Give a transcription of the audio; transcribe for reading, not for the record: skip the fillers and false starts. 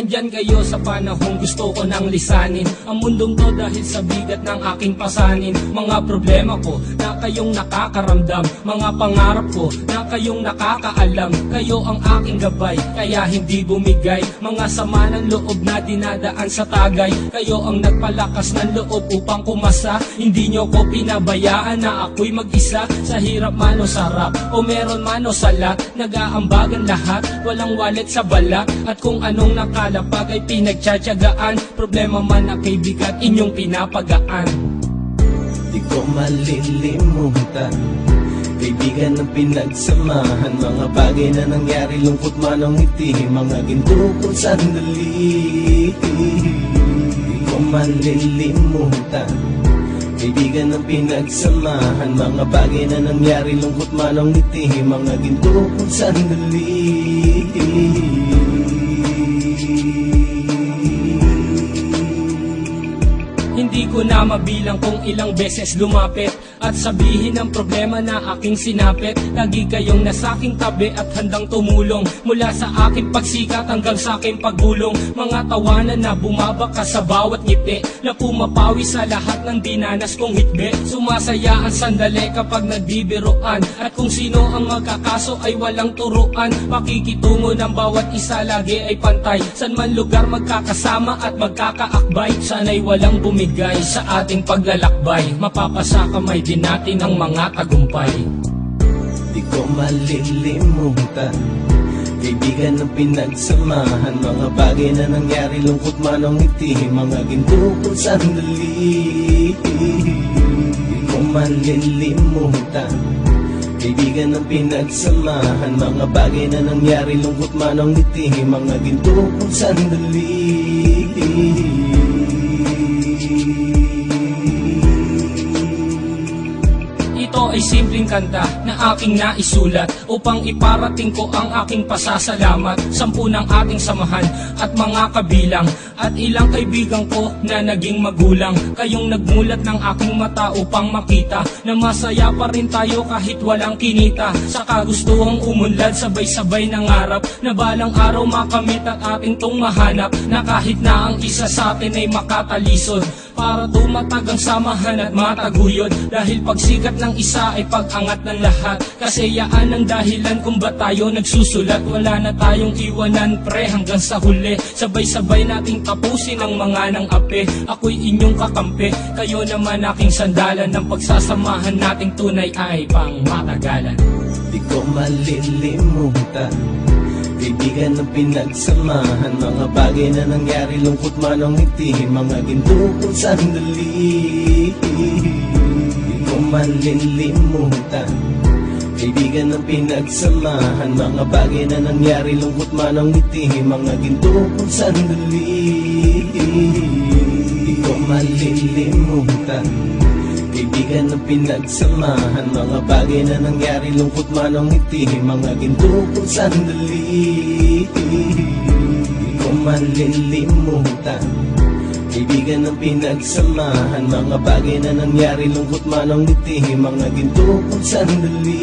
Andyan kayo sa panahong gusto ko nang lisanin ang mundong to dahil sa bigat ng aking pasanin. Mga problema ko na kayong nakakaramdam, mga pangarap ko na kayong nakakaalam. Kayo ang aking gabay, kaya hindi bumigay. Mga sama ng loob na dinadaan sa tagay, kayo ang nagpalakas ng loob upang kumasa. Hindi nyo ko pinabayaan na ako'y mag-isa. Sa hirap man o sarap, o meron man o sala, nag-aambagan lahat, walang walit sa balak. At kung anong nakalapag ay pinagtsatsagaan, problema man na kay bigat inyong pinapagaan. Di ko malilimutan, kaibigan ng pinagsamahan, mga bagay na nangyari, lungkot man o ngiti, mga ginto kong sandali. Di ko malilimutan, kaibigan ng pinagsamahan, mga bagay na nangyari, lungkot man o ngiti, mga ginto kong sandali. Hindi ko na mabilang kung ilang beses lumapit at sabihin ang problema na aking sinapit. Lagi kayong nasa aking tabi at handang tumulong, mula sa aking pagsikat hanggang sa aking paggulong. Mga tawanan na bumabaka sa bawat ngiti, na pumapawi sa lahat ng dinanas kong hitbe. Sumasaya ang sandali kapag nagbibiruan, at kung sino ang magkakaso ay walang turuan. Makikitungo ng bawat isa lagi ay pantay, san man lugar magkakasama at magkakaakbay. Sana'y walang bumigay sa ating paglalakbay, mapapasa kamay din natin ang mga tagumpay. Di ko malilimutan, kaibigan ng pinagsamahan, mga bagay na nangyari, lungkot man o ngiti, mga ginto kong sandali. Di ko malilimutan, kaibigan ng pinagsamahan, mga bagay na nangyari, lungkot man o ngiti, mga ginto kong sandali. Ito ay simpleng kanta na aking naisulat upang iparating ko ang aking pasasalamat. 10 ng ating samahan at mga kabilang, at ilang kaibigan ko na naging magulang. Kayong nagmulat ng aking mata upang makita na masaya pa rin tayo kahit walang kinita. Sa kagustuhang umunlad, sabay-sabay nangarap na balang araw makamit at ating tong mahanap, na kahit na ang isa sa atin ay makatalisod, para tumatag ang samahan at mataguyod. Dahil pagsikat ng isa ay pag-angat ng lahat, kasayaan ang dahilan kung ba tayo nagsusulat. Wala na tayong iwanan pre hanggang sa huli, sabay-sabay nating tapusin ang mga nang ape. Ako'y inyong kakampi, kayo naman aking sandalan, ng pagsasamahan nating tunay ay pang matagalan. Di ko malilimutan, kaibigan ng pinagsamahan, mga bagay na nangyari, lungkot man o ngiti, mga ginto kong sandali. Di ko malilimutan, kaibigan ng pinagsamahan, mga bagay na nangyari, lungkot man o ngiti, mga ginto kong sandali. Di ko malilimutan, kaibigan ng pinagsamahan, mga bagay na nangyari, lungkot man o ngiti, mga ginto kong sandali. Di ko malilimutan, kaibigan ng pinagsamahan, mga bagay na nangyari, lungkot man o ngiti, mga ginto kong sandali.